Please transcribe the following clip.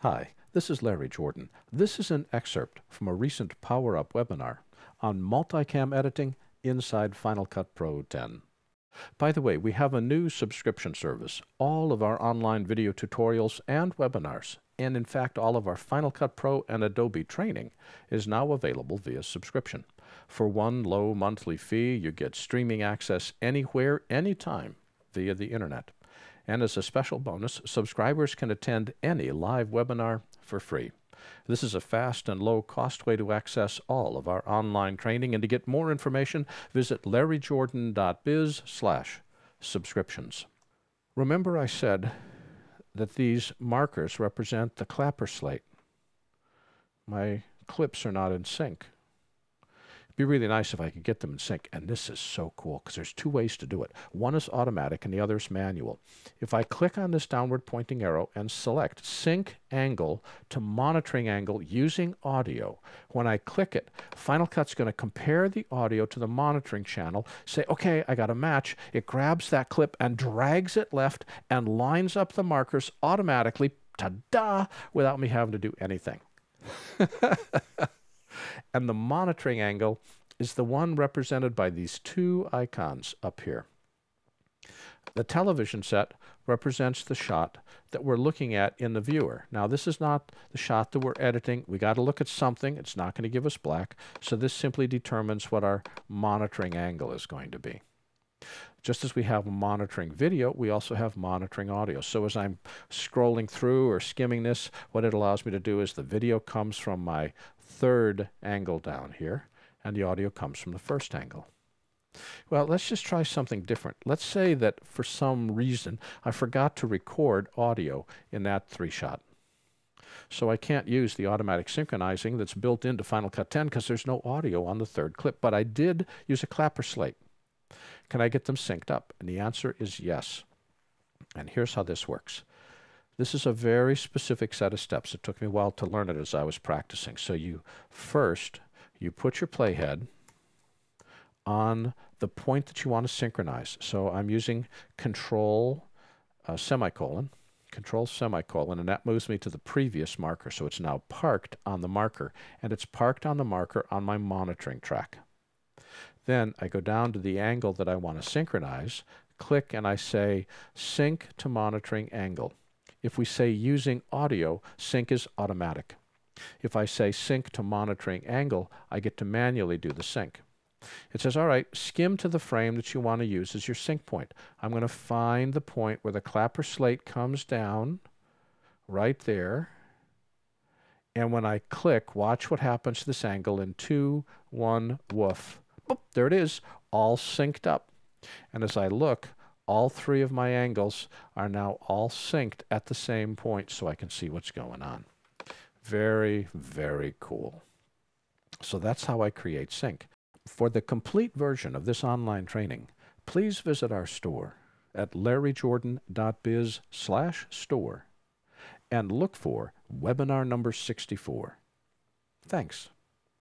Hi, this is Larry Jordan. This is an excerpt from a recent Power Up webinar on multicam editing inside Final Cut Pro 10. By the way, we have a new subscription service. All of our online video tutorials and webinars, and in fact all of our Final Cut Pro and Adobe training, is now available via subscription. For one low monthly fee, you get streaming access anywhere, anytime via the internet. And as a special bonus, subscribers can attend any live webinar for free. This is a fast and low-cost way to access all of our online training, and to get more information, visit larryjordan.biz/subscriptions. Remember I said that these markers represent the clapper slate. My clips are not in sync. It'd be really nice if I could get them in sync, and this is so cool because there's two ways to do it. One is automatic and the other is manual. If I click on this downward pointing arrow and select Sync Angle to Monitoring Angle using audio, when I click it, Final Cut's going to compare the audio to the monitoring channel, say, okay, I got a match. It grabs that clip and drags it left and lines up the markers automatically, ta-da, without me having to do anything. And the monitoring angle is the one represented by these two icons up here. The television set represents the shot that we're looking at in the viewer. Now, this is not the shot that we're editing. We got to look at something. It's not going to give us black. So this simply determines what our monitoring angle is going to be. Just as we have monitoring video, we also have monitoring audio. So as I'm scrolling through or skimming this, what it allows me to do is the video comes from my third angle down here, and the audio comes from the first angle. Well, let's just try something different. Let's say that for some reason I forgot to record audio in that 3-shot. So I can't use the automatic synchronizing that's built into Final Cut 10 because there's no audio on the third clip. But I did use a clapper slate. Can I get them synced up? And the answer is yes. And here's how this works. This is a very specific set of steps. It took me a while to learn it as I was practicing. So you put your playhead on the point that you want to synchronize. So I'm using control semicolon, and that moves me to the previous marker. So it's now parked on the marker, and it's parked on the marker on my monitoring track. Then I go down to the angle that I want to synchronize, click, and I say sync to monitoring angle. If we say using audio, sync is automatic. If I say sync to monitoring angle, I get to manually do the sync. It says, all right, skim to the frame that you want to use as your sync point. I'm going to find the point where the clapper slate comes down right there. And when I click, watch what happens to this angle in 2, 1, woof. Boop, there it is, all synced up. And as I look, all 3 of my angles are now all synced at the same point so I can see what's going on. Very, very cool. So that's how I create sync. For the complete version of this online training, please visit our store at larryjordan.biz/store and look for webinar number 64. Thanks.